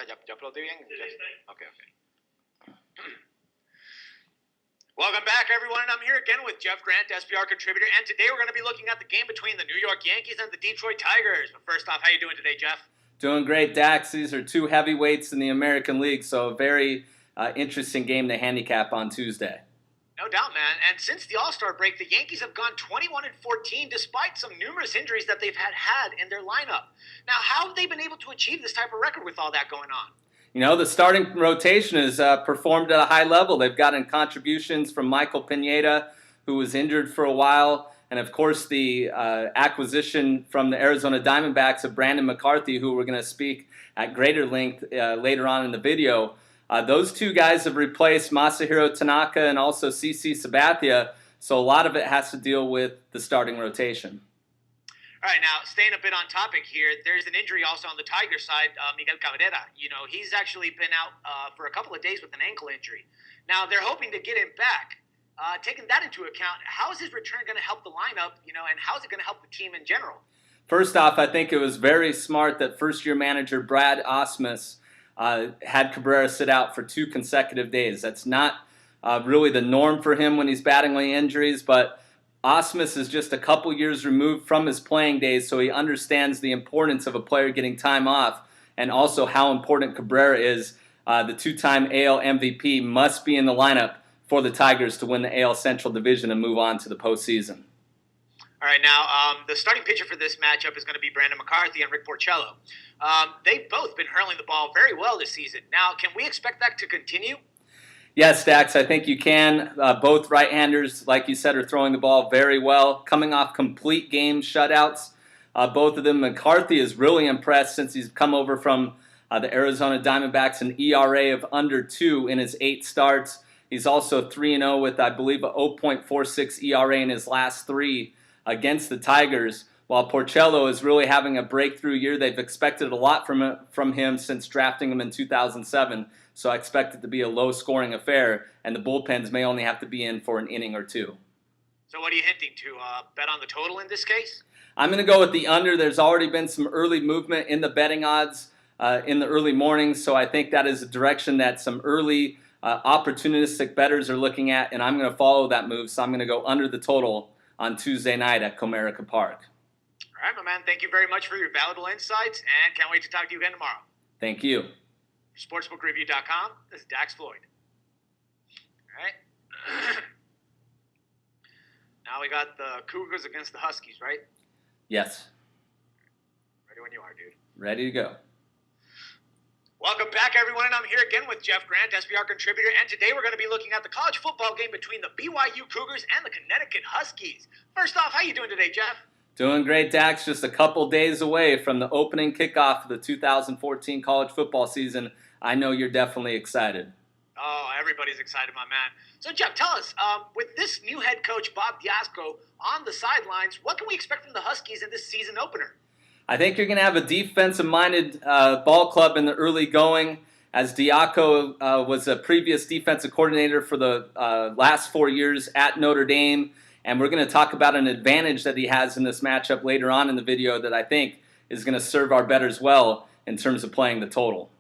sea, ya aplaudí bien. Okay. Welcome back, everyone, and I'm here again with Jeff Grant, SBR contributor, and today we're going to be looking at the game between the New York Yankees and the Detroit Tigers. But first off, how you doing today, Jeff? Doing great, Dax. These are two heavyweights in the American League, so a very interesting game to handicap on Tuesday. No doubt, man. And since the All-Star break, the Yankees have gone 21-14 despite some numerous injuries that they've had in their lineup. Now, how have they been able to achieve this type of record with all that going on? You know, the starting rotation has performed at a high level. They've gotten contributions from Michael Pineda, who was injured for a while, and of course the acquisition from the Arizona Diamondbacks of Brandon McCarthy, who we're going to speak at greater length later on in the video. Those two guys have replaced Masahiro Tanaka and also CC Sabathia, so a lot of it has to deal with the starting rotation. All right, now, staying a bit on topic here, there's an injury also on the Tiger side, Miguel Cabrera. You know, he's actually been out for a couple of days with an ankle injury. Now, they're hoping to get him back. Taking that into account, how is his return going to help the lineup, and how is it going to help the team in general? First off, I think it was very smart that first-year manager Brad Ausmus had Cabrera sit out for 2 consecutive days. That's not really the norm for him when he's battling injuries, but Ausmus is just a couple years removed from his playing days, so he understands the importance of a player getting time off and also how important Cabrera is. The 2-time AL MVP must be in the lineup for the Tigers to win the AL Central Division and move on to the postseason. All right, now, the starting pitcher for this matchup is going to be Brandon McCarthy and Rick Porcello. They've both been hurling the ball very well this season. Now, can we expect that to continue? Yes, Dax, I think you can. Both right-handers, like you said, are throwing the ball very well, coming off complete game shutouts. Both of them. McCarthy is really impressed since he's come over from the Arizona Diamondbacks, an ERA of under 2 in his 8 starts. He's also 3-0 with, I believe, a 0.46 ERA in his last 3 against the Tigers, while Porcello is really having a breakthrough year. They've expected a lot from him since drafting him in 2007. So I expect it to be a low-scoring affair, and the bullpens may only have to be in for an inning or 2. So what are you hinting to? Bet on the total in this case? I'm going to go with the under. There's already been some early movement in the betting odds in the early mornings, so I think that is a direction that some early opportunistic bettors are looking at, and I'm going to follow that move. So I'm going to go under the total on Tuesday night at Comerica Park. All right, my man. Thank you very much for your valuable insights, and can't wait to talk to you again tomorrow. Thank you. SportsbookReview.com. This is Dax Floyd. All right. Now we got the Cougars against the Huskies, right? Yes. Ready when you are, dude. Ready to go. Welcome back, everyone, and I'm here again with Jeff Grant, SBR contributor, and today we're going to be looking at the college football game between the BYU Cougars and the Connecticut Huskies. First off, how you doing today, Jeff? Doing great, Dax. Just a couple days away from the opening kickoff of the 2014 college football season. I know you're definitely excited. Oh, everybody's excited, my man. So, Jeff, tell us, with this new head coach, Bob Diasco, on the sidelines, what can we expect from the Huskies in this season opener? I think you're going to have a defensive-minded ball club in the early going, as Diaco was a previous defensive coordinator for the last 4 years at Notre Dame. And we're going to talk about an advantage that he has in this matchup later on in the video that I think is going to serve our bettors well in terms of playing the total.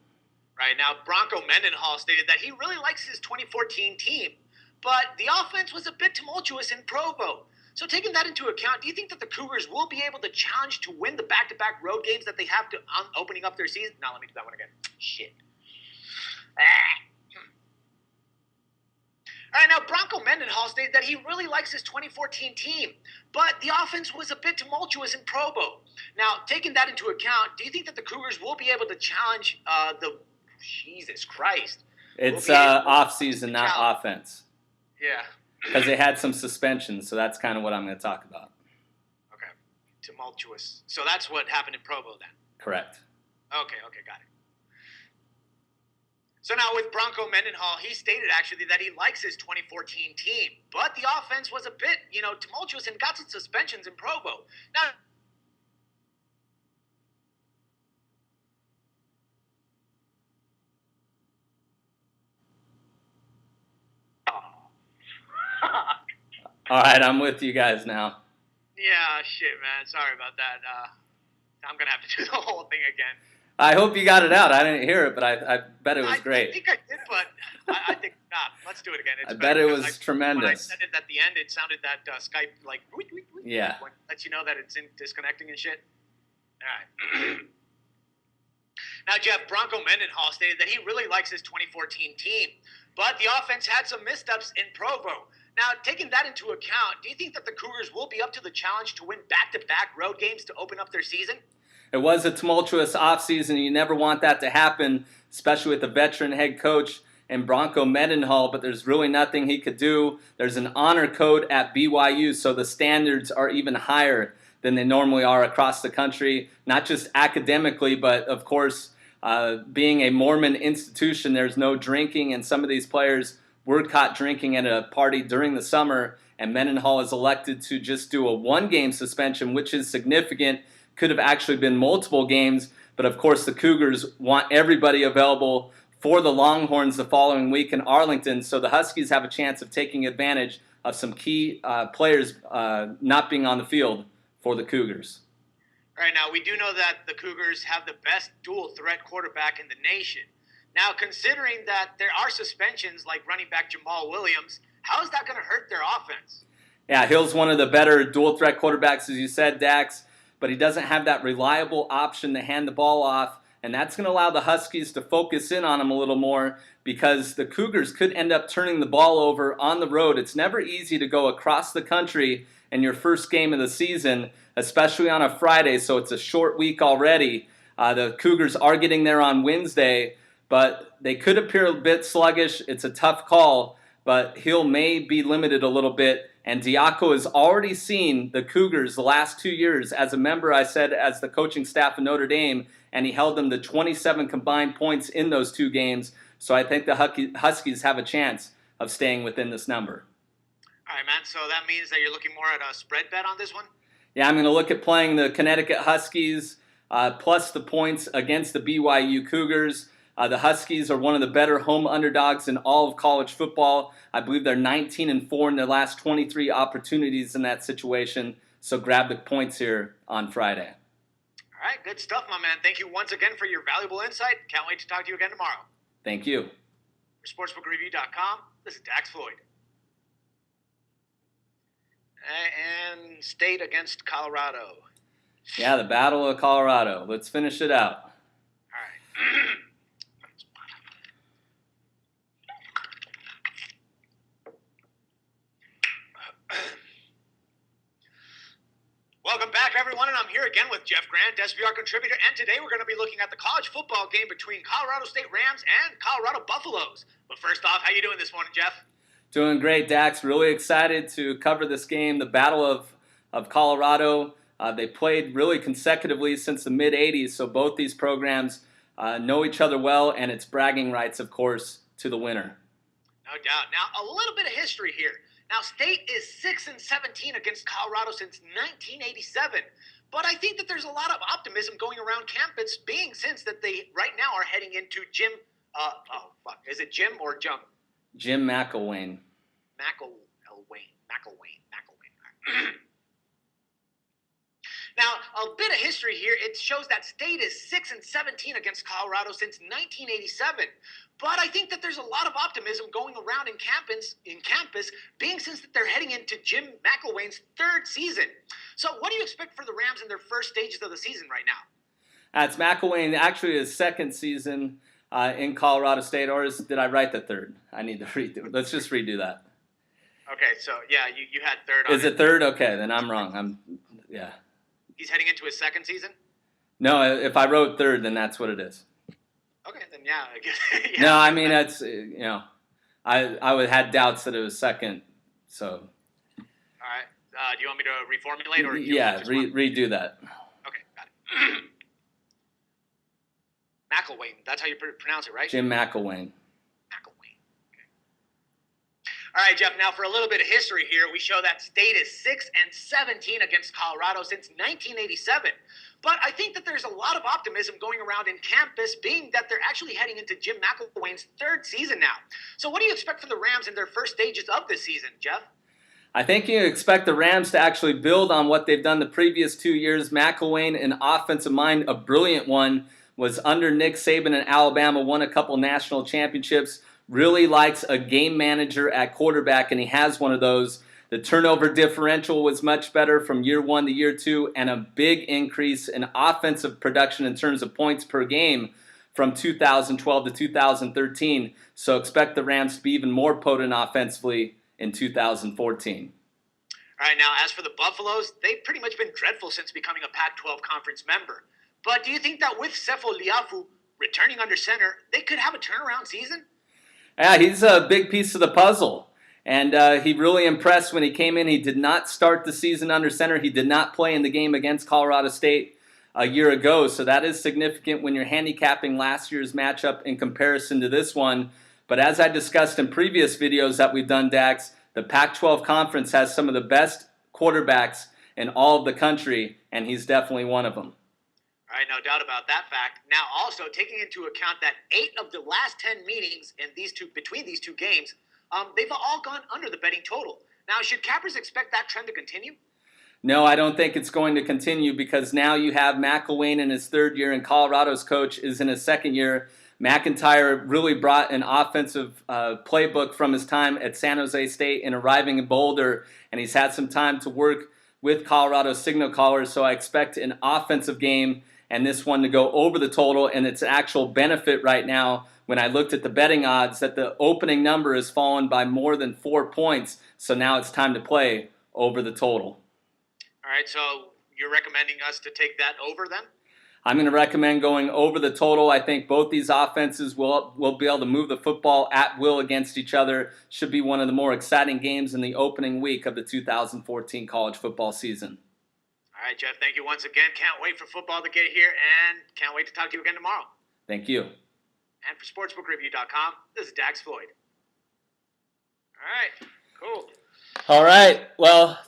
Right, now Bronco Mendenhall stated that he really likes his 2014 team, but the offense was a bit tumultuous in Provo. So taking that into account, do you think that the Cougars will be able to challenge to win the back-to-back road games that they have to opening up their season? Now let me do that one again. Shit. All right, now Bronco Mendenhall stated that he really likes his 2014 team, but the offense was a bit tumultuous in Provo. Now, taking that into account, do you think that the Cougars will be able to challenge Jesus Christ. It's off-season, not offense. Yeah. Because they had some suspensions, so that's kind of what I'm going to talk about. Okay. Tumultuous. So that's what happened in Provo then? Correct. Okay, got it. So now with Bronco Mendenhall, he stated actually that he likes his 2014 team, but the offense was a bit, tumultuous and got some suspensions in Provo. Now, all right, I'm with you guys now. Yeah, shit, man. Sorry about that. I'm going to have to do the whole thing again. I hope you got it out. I didn't hear it, but I bet it was great. I think I did, but I think not. Let's do it again. I bet it was tremendous. When I said it at the end, it sounded that Skype like yeah, lets you know that it's disconnecting and shit. All right. Now, Jeff, Bronco Mendenhall stated that he really likes his 2014 team, but the offense had some missteps in Provo. Now, taking that into account, do you think that the Cougars will be up to the challenge to win back-to-back road games to open up their season? It was a tumultuous offseason. You never want that to happen, especially with a veteran head coach and Bronco Mendenhall, but there's really nothing he could do. There's an honor code at BYU, so the standards are even higher than they normally are across the country, not just academically, but of course, being a Mormon institution, there's no drinking, and some of these players were caught drinking at a party during the summer, and Mendenhall is elected to just do a one-game suspension, which is significant. Could have actually been multiple games, but of course the Cougars want everybody available for the Longhorns the following week in Arlington, so the Huskies have a chance of taking advantage of some key players not being on the field for the Cougars. All right, now we do know that the Cougars have the best dual-threat quarterback in the nation. Now, considering that there are suspensions like running back Jamal Williams, how is that going to hurt their offense? Yeah, Hill's one of the better dual-threat quarterbacks, as you said, Dax, but he doesn't have that reliable option to hand the ball off, and that's going to allow the Huskies to focus in on him a little more because the Cougars could end up turning the ball over on the road. It's never easy to go across the country in your first game of the season, especially on a Friday, so it's a short week already. The Cougars are getting there on Wednesday, but they could appear a bit sluggish. It's a tough call, but Hill may be limited a little bit, and Diaco has already seen the Cougars the last 2 years as a member, I said, as the coaching staff of Notre Dame, and he held them to 27 combined points in those 2 games, so I think the Huskies have a chance of staying within this number. All right, man, so that means that you're looking more at a spread bet on this one? Yeah, I'm going to look at playing the Connecticut Huskies plus the points against the BYU Cougars. The Huskies are one of the better home underdogs in all of college football. I believe they're 19-4 in their last 23 opportunities in that situation. So grab the points here on Friday. All right, good stuff, my man. Thank you once again for your valuable insight. Can't wait to talk to you again tomorrow. Thank you. For SportsbookReview.com, this is Dax Floyd. And State against Colorado. Yeah, the Battle of Colorado. Let's finish it out. All right. Welcome back, everyone, and I'm here again with Jeff Grant, SBR contributor, and today we're going to be looking at the college football game between Colorado State Rams and Colorado Buffaloes. But first off, how you doing this morning, Jeff? Doing great, Dax. Really excited to cover this game, the Battle of Colorado. They played really consecutively since the mid-'80s, so both these programs know each other well, and it's bragging rights, of course, to the winner. No doubt. Now, a little bit of history here. Now, State is 6-17 against Colorado since 1987. But I think that there's a lot of optimism going around campus, being since that they right now are heading into Jim. Is it Jim or Jum? Jim McElwain. McElwain. Now, a bit of history here. It shows that State is 6-17 against Colorado since 1987. But I think that there's a lot of optimism going around in campus, being since that they're heading into Jim McElwain's 3rd season. So what do you expect for the Rams in their first stages of the season right now? It's McElwain, actually his 2nd season in Colorado State, or did I write the 3rd? I need to redo it. Let's just redo that. Okay, so yeah, you had 3rd on Is it 3rd? Okay, then I'm wrong. Yeah. He's heading into his 2nd season? No, if I wrote 3rd, then that's what it is. Okay, then yeah, I guess. Yeah. No, I mean, it's, I had doubts that it was 2nd, so. All right. Do you want me to reformulate? Or yeah, redo that. Okay, got it. McElwain, that's how you pronounce it, right? Jim McElwain. All right, Jeff, now for a little bit of history here, we show that State is 6-17 against Colorado since 1987. But I think that there's a lot of optimism going around in campus, being that they're actually heading into Jim McElwain's 3rd season now. So what do you expect from the Rams in their first stages of this season, Jeff? I think you expect the Rams to actually build on what they've done the previous 2 years. McElwain, an offensive mind, a brilliant one, was under Nick Saban in Alabama, won a couple national championships, really likes a game manager at quarterback, and he has one of those. The turnover differential was much better from year 1 to year 2, and a big increase in offensive production in terms of points per game from 2012 to 2013. So expect the Rams to be even more potent offensively in 2014. All right, now as for the Buffaloes, they've pretty much been dreadful since becoming a Pac-12 conference member. But do you think that with Sefo Liafu returning under center, they could have a turnaround season? Yeah, he's a big piece of the puzzle. And he really impressed when he came in. He did not start the season under center. He did not play in the game against Colorado State a year ago. So that is significant when you're handicapping last year's matchup in comparison to this one. But as I discussed in previous videos that we've done, Dax, the Pac-12 conference has some of the best quarterbacks in all of the country, and he's definitely one of them. All right, no doubt about that fact. Now, also taking into account that 8 of the last 10 meetings in between these two games, they've all gone under the betting total. Now, should cappers expect that trend to continue? No, I don't think it's going to continue because now you have McElwain in his 3rd year and Colorado's coach is in his 2nd year. McIntyre really brought an offensive playbook from his time at San Jose State and arriving in Boulder, and he's had some time to work with Colorado's signal callers, so I expect an offensive game and this one to go over the total, and it's an actual benefit right now when I looked at the betting odds that the opening number has fallen by more than 4 points, so now it's time to play over the total. All right, so you're recommending us to take that over then? I'm going to recommend going over the total. I think both these offenses will be able to move the football at will against each other. Should be one of the more exciting games in the opening week of the 2014 college football season. All right, Jeff, thank you once again. Can't wait for football to get here, and can't wait to talk to you again tomorrow. Thank you. And for SportsbookReview.com, this is Dax Floyd. All right, cool. All right, well,